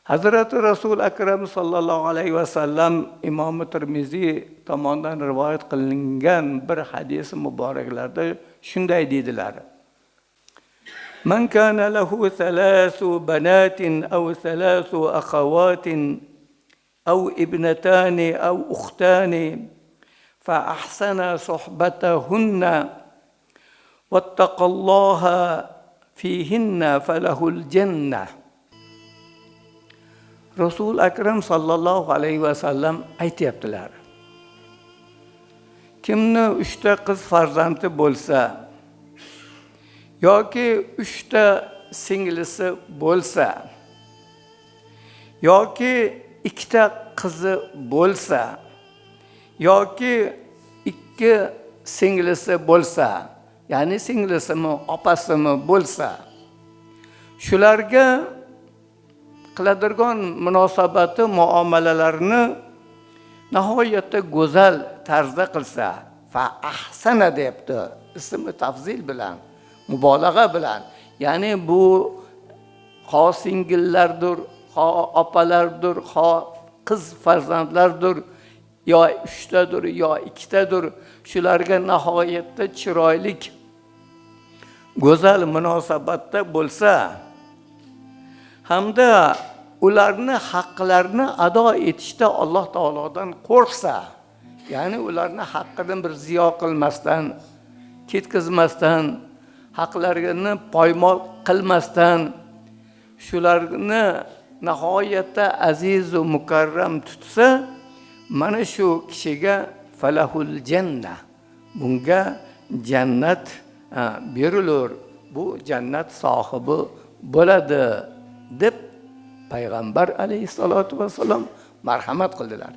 Hazrati Rasul Akram sallallohu alayhi vasallam Imom Tirmiziy tomonidan rivoyat qilingan bir hadis muboraklarda shunday dedilar: "Man kana lahu thalathu banatin aw thalathu akhawatin aw ibnatani aw ukhtani fa ahsana suhbatahunna wattaqallaha fihinna falahul jannah." Rasul Akram sallallohu alayhi vasallam aytibdilar: kimni 3 ta qiz farzandi bo'lsa yoki 3 ta singlisi bo'lsa yoki 2 ta qizi bo'lsa yoki 2 singlisi bo'lsa, ya'ni singlisimi, opasimi bo'lsa, shularga qiladigan munosabati, muomalalarni nihoyatda go'zal tarzda qilsa, fa ahsana debdi, ismi tafzil bilan, mubolag'a bilan, ya'ni bu xo singillardir, xo opalardir, xo qiz farzandlardir, yo 3 tadir, yo 2 tadir, shularga nihoyatda chiroyli, go'zal munosabatda bo'lsa, hamda ularni haqlarini ado etishda Alloh taolodan qo'rqsa, ya'ni ularni haqqidan bir ziyo qilmasdan, ketkizmasdan, haqlarini poymol qilmasdan, shularni nihoyatda aziz va mukarram tutsa, mana shu kishiga falahul jannah, bunga jannat berilur, bu jannat sohibi bo'ladi deb payg'ambar alayhisolatu vasallam marhamat qildilar.